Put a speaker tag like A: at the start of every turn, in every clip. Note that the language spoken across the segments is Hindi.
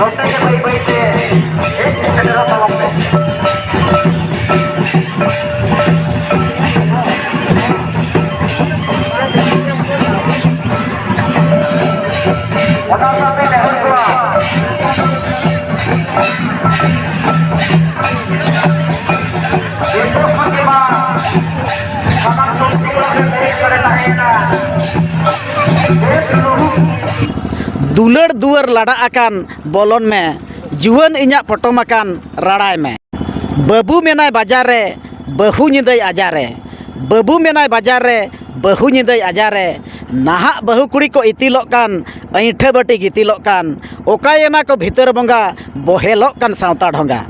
A: नोटे के भाई भाई से एक सेकंड तमाम में वहाँ सामने नहर हुआ itu semua kamar suci yang dari lahirnya
B: दुलड़ दुआर लड़ा आकान बोलन में जुआन इन्या पटोमाकान रड़ाय में बाबू मेनाय बाजार रे बहु निदय आजारे बाबू मेनाय बाजार रे बहु निदय आजारे नाहा बहु कुड़ी को इतिलोक कान ऐठे बटी गितिलोक कान ओकायना को भीतर बंगा बोहेलोक कान सावता ढोंगा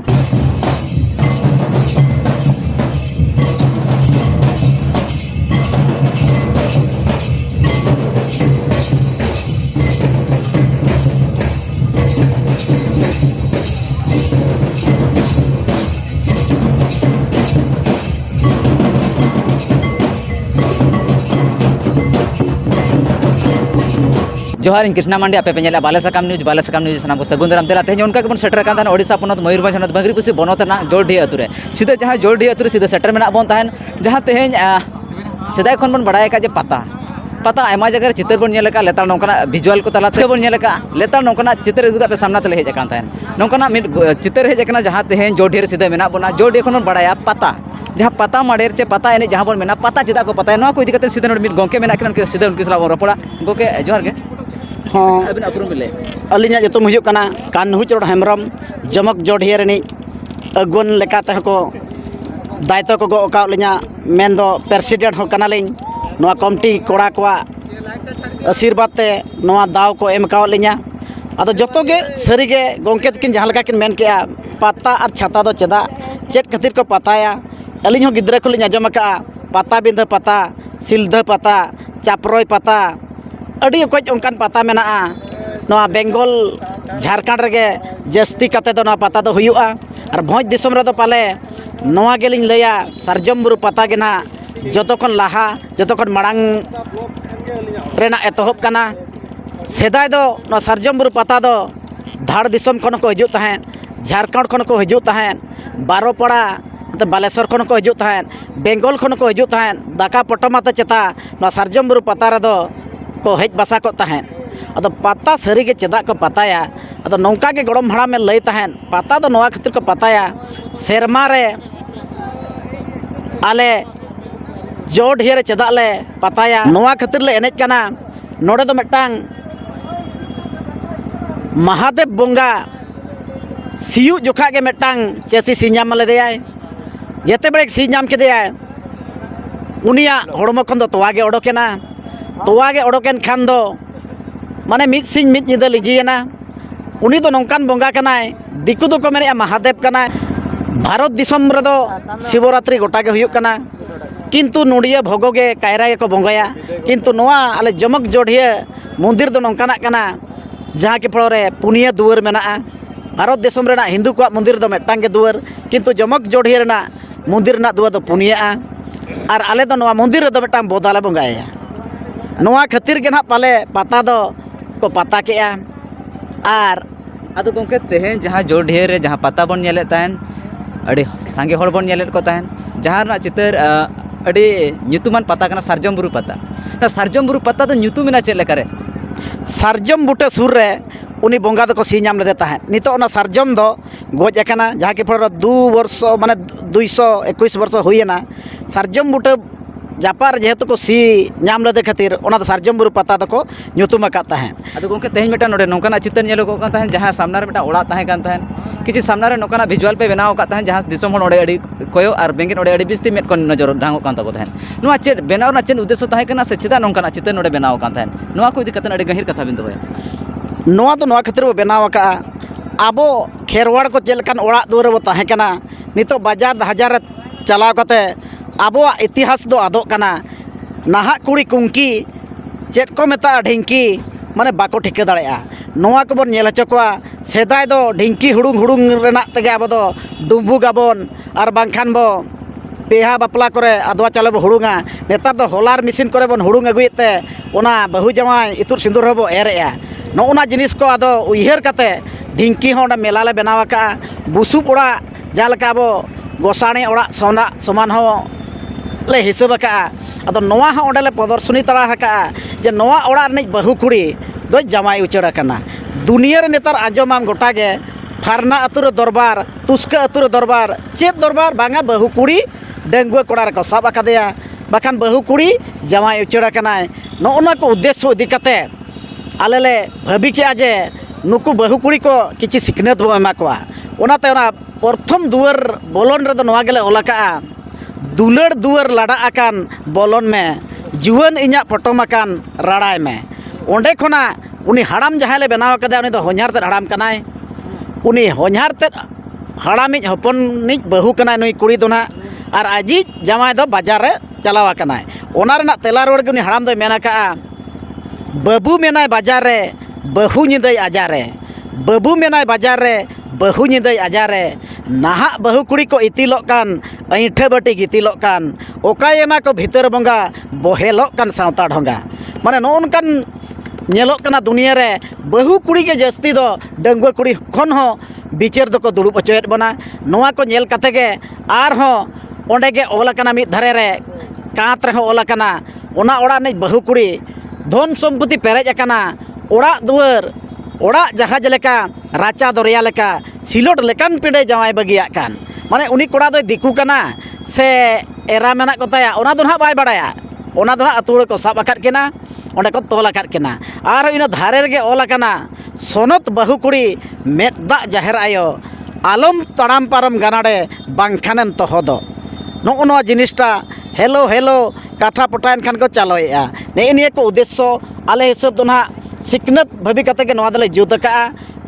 C: जोहार इन कृष्णा मांडी आपे पेंजेला बालेसाकाम न्यूज सामान को सगुन दाराम देला तेज उनका के सेटर कान ओडिशा पनत मयूरभंज हनत बंगरीपुसी बनत ना जोरडी अतुरे सीधा जहां जोरडी अतुरे सीधा सेटर मेना बन तहन जहां तेज सेदाय खन बन बड़ाय का जे पता आयमा जगह चित्र बन नेलका लेतार नोकना विजुअल को तला से बन नेलका लेतार नोकना चित्र गुदा पे सामना तले हेज कान तहन नोकना मिड चित्र हेज कना जहां तेज जोरडी सीधा मेना बना जोरडी खन बड़ाया पता जहाँ पता माडेर चे पता एने जहाँ बन मेना पता चेदा को पता है को इदी कते सीधा मिड गोंके मेना किन सीधा उनके सला रोपड़ा गोके जोहार के
B: हाँ
C: अबिन अपरू मिले
B: अलिना जतुम हुजुक कना कान्हू चोड़ हेमरम जमक जोड़िया रनी अगुन लेकाते को दायित्व को गो लिना मेन दो प्रेसिडेंट हो कनालिन नोआ कमिटी कोड़ा कोआ आशीर्वाद ते नोआ दाव को एम काव लिना अदो जतो गे सरी गे गोंके तकिन जहाँ लेका किन मेन केया पता और छाता दो चेदा चेद खातिर को पताया अलिन हो गिद्रा को लिना जम का पता बिंद पता सिलध पता चापरोय पता अड़ी कोई उनकान पता मेना नोआ बेंगल झारखंड रेगे जस्ती कते दो नोआ पता दो हुयुआ और भोज दिसम रे दो पाले नोआ गेलिन लया सरजम बुरु पता गे ना जतोखन लाहा जतोखन मांग रेना एतहब कना सेदाय दो नोआ सरजम बुरु पता दो धाड़ दिसम खन को हिजुत तहन झारखंड खन को हिजुत तहन बारोपड़ा तो बालेश्वर खन को हिजुत तहन बेंगल खन को हिजुत तहन दाका पटमाते चेता नोआ सरजम बुरु पता रे दो को हेज बसा को तहन अदो पता सरी के चेदा को पताया अदो नौका के गड़म भाड़ा में लई तहन पता दो नोआ खातिर को पताया सेरमा रे आले जो ढेर चेदा ले पताया नोआ खातिर ले एनेज कना नोडे दो मिटांग महादेव बोंगा सियु जोखा के मिटांग चेसी सीनाम लेदेयाय जेते बड़े सीनाम केदेयाय उनिया हड़मो खन दो तोवा गे ओडोकेना तोवा गे ओडोकेन खान दो माने मिद सिंह मिद निदा लिजियना उनी दो नौकान बोंगा कनाय दिकु दो को मेने महादेव कनाय भारत दिसम रे दो शिवरात्रि गोटा गे हुयुक कना किंतु नुडिया भोगोगे कायरा को बोंगाया किंतु नोआ आले जमक जोड़िया मंदिर दो नौकाना कना जहाँ के फलोरे पुनिया दुआर मेना भारत दिसम रेना हिंदू को मंदिर दो मेटांगे दुआर किंतु जमक जोड़िया रेना मंदिर ना दुआर दो पुनिया और आले दो नोआ मंदिर दो मेटांग बोदाले बोंगाया नोआ खातिर के ना पाले पता दो को पता के आर
C: आदो गोंके तेहेन जहाँ जोर ढेर जहाँ पता बन नेले तहन अड़ी सांगे हड़ बन नेले को तहन जहाँ ना चितर अड़ी ᱧᱩᱛᱩᱢᱟᱱ पता कना सरजम बुरु पता ना सरजम बुरु पता तो ᱧᱩᱛᱩᱢ मेना चेले करे
B: सरजम बूटे सुर रे उनी बोंगा दो को सी नाम लेदे तहन नितो ना सरजम दो गोज एकना जहाँ के फल 2 वर्ष माने 221 वर्ष हुईना सरजम बूटे जापार जेहेतु को सी नाम लेदे खातिर ओना तो सरजम बुरु पता दो को ᱧᱩᱛᱩᱢ आका तहन
C: आदो गोंके तेहेन मेटा नोडे नोकाना चितर नेलो को तहन जहाँ सामना रे मेटा ओड़ा तहन कान तहन किछि सामना रे नोकाना विजुअल पे बनाव का तहन जहाँ दिसम हन ओडे अडी कोयो और बेंगेन ओडे अडी बिस्ती मेट कोन नजर ढांगो कान तको तहन नुआ चेड बनाव ना चेन उद्देश्य तहन कना से चिदा नोकाना चितर नोडे बनाव कान तहन नुआ को इदी कतन अडी गहिर कथा बिन दोय
B: नोआ तो नोआ खातिर बनाव का आबो खेरवाड़ को चेलकान ओड़ा दुआर बो तहन कना नितो बाजार हजार चलाव कते आबो इतिहास दो आदो कना नाहा कुड़ी कुंकी चेट को मेता ढिंकी माने बाको ठिका दाड़ेया नोआ को बन नेल हचोकवा सेदाय दो ढिंकी हुड़ुंग हुड़ुंग रेना तेगे आबो दो डुम्बुगाबोन और बांखान बो बेहा बापला करे अदवा चाले बो हुड़ुंगा नेतार दो होलार मेसिन करे बन हुड़ुंग अगुयेत ते ओना बहु जमाई इतुर सिंदूर हबो एरेया नोना जिनिस को आदो उयहर काते ढिंकी होंडा मेला ले बनावा का बुसुब ओड़ा जालका अबो गोसाणी ओड़ा सोना समान हो ले हिसाब का अदो नोआ हो ओंडे ले प्रदर्शनी तड़ा हका जे नोआ ओड़ा रनिज बहु कुड़ी दो जमाई उचड़ कना दुनिया रे नेतार आंजमाम गोटा गे फारना अतुर दरबार तुस्का अतुर दरबार चेत दरबार बांगा बहु कुड़ी डेंगुआ कोड़ा रे को साब आकादेया बाखान बहु कुड़ी जमाई उचड़ कनाय नोना को उद्देश्य इदी कते आले ले भाबी के जे नुकु बहु कुड़ी को किछि सिकनेत बो एमा कोआ ओनाते ओना प्रथम दुआर बोलन रे दो नोआ गेले ओलाका दुलड़ दुआर लाडा आकान बोलन में जुवन इᱧᱟᱜ पटम आकान राडाय में ओंडे खोना उनी हाड़ाम जहाँ ले बनाव कदा उनी दो होन्यार ते हाड़ाम कनाय उनी होन्यार ते हाड़ामिज हपनिज बहु कनाय नुई कुड़ी दो ना और आजी जमाय दो बाजार रे चलावा कनाय ओना रेना तेला रोड के उनी हाड़ाम दो मेना का बाबू मेनाय बाजार रे बहु निदय आजारे बाबू मेनाय बाजार रे बहु निदय आजारे नाहा बहु कुड़ी को इतिलोक कान ऐठे बाटी गितिलोक कान ओकायना को भीतर बंगा बोहेलोक कान सावता ढोंगा माने नोनकान नेलोक काना दुनिया रे बहु कुड़ी के जस्ती दो डंगुआ कुड़ी खन हो बिचार दो को दुड़ुब अचोयत बना नोआ को नेल कते गे आर हो ओंडे गे ओला काना मिद धारे रे कांत रे हो ओला काना ओना ओड़ा ने बहु कुड़ी धन सम्पत्ति पेरेज अकाना ओड़ा दुआर ओड़ा जहाज लेका राचा दरिया लेका सिलोट लेकान पिंडे जमाय बगिया कान माने उनी कोड़ा दो दिकू काना से एरा मेना कोताया ओना दो ना बाय बाड़ाया ओना दो ना अतुड़ को साब आकाद केना ओंडे को तोल आकाद केना आर इना धारे रे ओला काना सोनत बहु कुड़ी मेदा जाहेर आयो आलम तड़ाम पारम गानाडे बांखानेम तोहदो नोआ जिनिसटा हेलो हेलो काठा पटायन खान को चालोया ने निये को उद्देश्य आले हिसाब दो ना सिकनत भाभी कते के नोआ दले जुत का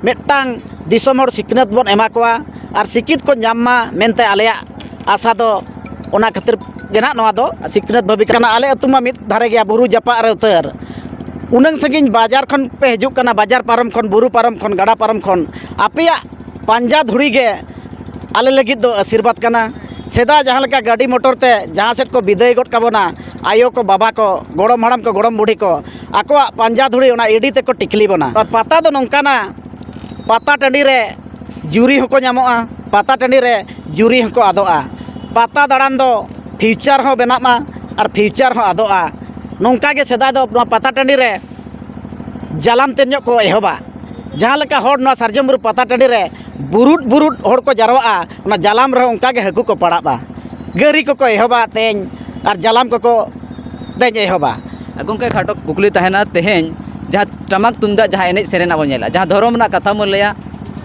B: मेटांग दिसम हर सिकनत बन एमा कोआ और सिकित को जाम्मा मेनते आलेया आशा दो ओना खातिर गेना नोआ दो सिकनत भाभी कना आले अतुमा मित धारे गया बुरु जपा रे उतर उनंग सगिन बाजार खन पे हजुक कना बाजार पारम खन बुरु पारम खन गाड़ा पारम खन आपेया पांजा धुड़ी गे आले लगित दो आशीर्वाद कना सेदा जहाँ लेका गाड़ी मोटर ते जहाँ सेट को विदाय गट काबोना आयो को बाबा को गोड़म हड़ाम को गोड़म बुढ़ी को आकोआ पांजा धुड़ी ओना एडी ते को टिकली बना पाता दो नोंकाना पाता टंडी रे जुरी हको ᱧᱟᱢᱚᱜᱼᱟ पाता टंडी रे जुरी हको आदोआ पाता दाड़ान दो फ्यूचर हो बेनामा और फ्यूचर हो आदोआ नोंका गे सेदा दो पाता टंडी रे जालाम तेन को एहबा जहाँ लेका होड़ नोआ सार्जम बुरु पाता टंडी रे बुरुट बुरुट होड़ को जारवाआ ओना जालाम रे उनका गे हकु को पड़ाबा गरी को एहबा तेन और जालाम को तेन एहबा
C: गोंके खाटो कुकली तहना तेहें जहाँ टमाक तुमदा जहाँ एनेज सेरेना बो नेला जहाँ धर्म ना कथा मो लया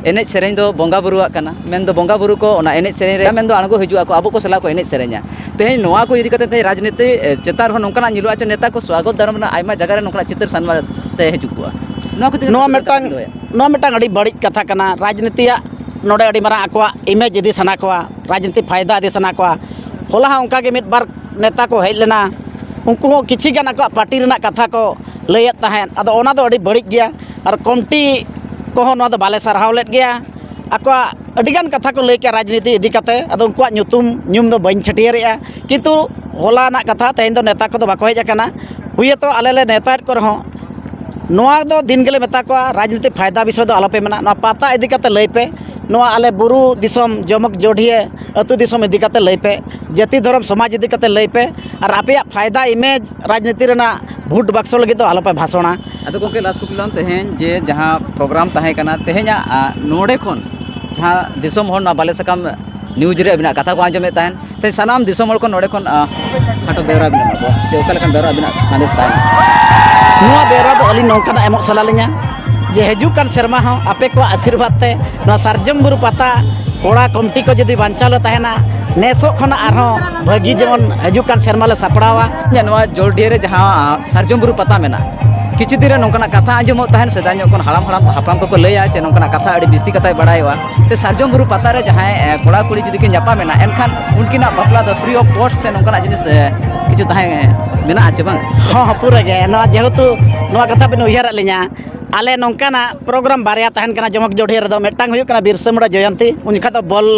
C: एनेज सेरेñ दो बोंगा बुरुआ काना मेन दो बोंगा बुरु को ओना एनेज सेरेñ रे मेन दो अणगो हिजुआ को अबो को सला को एनेज सेरेña तेहें नोआ को इदी कते ते राजनीति चेतार हो नोंकाना निलुआ च नेता को स्वागत दारम ना आयमा जगह रे नोंकाना चित्र सन्मान ते हिजुआ नोआ
B: मेटांग अड़ी बड़ी कथा कना राजनीतिया नोडे अड़ी मारा आकोआ इमेज इदी सना कोआ राजनीति फायदा इदी सना कोआ होला उनका के मिद बार नेता को हेज लेना उनको हो किछि गाना को पार्टी रेना कथा को लयत तहन अदो ओना दो अड़ी बड़ी गया और कमटी को हो नोआ दो बाले सरहाव लेत गया आकोआ अडिगान कथा को लय के राजनीति इदी कते अदो उनकुआ ᱧᱩᱛᱩᱢ ᱧᱩᱢ दो बइन छटियरेआ किंतु होला ना कथा तेन दो नेता को दो बाको हेज अकाना हुए तो आले ले नेतात को रहो नोआ दो दिन गेले मेता को राजनीति फायदा विषय दो आलोपे मेना नोआ पाता इदी कते लय पे नोआ आले बुरु दिसम जमक जोढ़िए अतु दिसम इदी कते लय पे जाति धर्म समाज इदी कते लय पे और आपे फायदा इमेज राजनीति रेना भोट बक्सो लगे तो आलोपे भाषणा
C: अदो गोंके लास्ट कुपलाम तेहें जे जहाँ प्रोग्राम तहे कना तेहेंया नोडे खन जहाँ दिसम होड़ ना बाले सकम न्यूज रे अबिना कथा को आंजमे तहन ते सनाम दिसम होड़ को नोडे खन खाटो बेवरा बिना को जे ओकलकन बेवरा बिना संदेश तहन
B: नोआ बेवरा दो अली नोंकाना एमो सलालिङा जे हजुकान सेरमा हो आपे को आशीर्वाद ते नोआ सार्जम बुरु पाता ओड़ा कमटी को जदि बांचालो तहना नेसो खना आरो भागी जेमन हजुकान सेरमा ले सापड़ावा
C: नोआ जोड़डिया रे जहाँ सार्जम बुरु पता मेना किछि दिन नोंकाना कथा आंजमो तहन सेदा ᱧᱚᱜ ᱠᱷᱚᱱ ᱦᱟᱲᱟᱢ ᱦᱟᱯᱲᱟᱢ ᱠᱚᱠᱚ ᱞᱟᱹᱭᱟ ᱪᱮ ᱱᱚᱝᱠᱟᱱᱟᱜ ᱠᱟᱛᱷᱟ ᱟᱹᱰᱤ ᱵᱤᱥᱛᱤ ᱠᱟᱛᱷᱟᱭ ᱵᱟᱲᱟᱭᱚᱜᱼᱟ ᱛᱮ ᱥᱟᱨᱡᱚᱢ ᱵᱩᱨᱩ ᱯᱟᱛᱟ ᱨᱮ ᱡᱟᱦᱟᱸᱭ ᱠᱚᱲᱟ ᱠᱩᱲᱤ ᱡᱩᱫᱤ ᱠᱤᱱ ᱧᱟᱯᱟᱢᱮᱱᱟ ᱮᱱᱠᱷᱟᱱ ᱩᱱᱠᱤᱱᱟᱜ ᱵᱟᱯᱞᱟ ᱫᱚ ᱯᱷᱨᱤ ᱚᱯᱷ ᱠᱚᱥᱴ ᱥᱮ ᱱᱚᱝᱠᱟᱱᱟᱜ ᱡᱤᱱᱤस ᱠᱤᱪᱷᱩ ᱛᱟᱦᱮᱸ ᱢᱮᱱᱟᱜᱼᱟ ᱪᱮ ᱵᱟᱝ
B: हाँ पूरा गे नोआ जेहेतु नोआ कथा बिन उयहार लिया आले नोंकाना प्रोग्राम बारिया तहन कना जमक जोड़िया रे दो मेटांग हुयुक कना बिरसा मुंडा जयंती उन जखा दो बॉल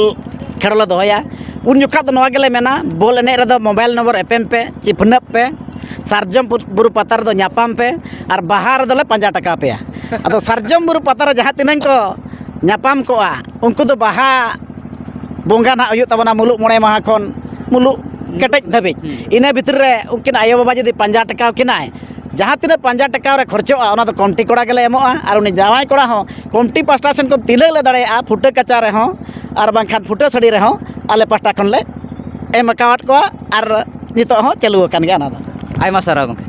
B: खेल दोया उन जोखा तो नवा गेले मेना बॉल एने रेदो मोबाइल नंबर एपेम पे चिपनप पे सारजम बुरु पता रेदो ᱧᱟᱯᱟᱢ पे और बाहा रेदोले पंजा टका पे अदो सारजम बुरु पता रे जहाँ तिनांग को ᱧᱟᱯᱟᱢ कोआ उनको तो बाहा बोंगा ना हुयुग ताबोना मुलुग मोणे माहा खन मुलुग केटेज धाबी इना भितर रे उनकिन आयो बाबा जदि पंजा टका किनाय जहाँ तीन पंजा टका रे खर्चोआ ओना तो कमटी कोड़ा गेले एमोआ और उनी जावाई कोड़ा हो कमटी पास्टा सेन को तिलाग ले दाड़ेया फुटे कचा रे हो और बांखान फुटे सड़ी रे हो आले पास्टा खन ले एम अकावट को और नितो हो चालू कान गया ना
C: आयमा सारा गंके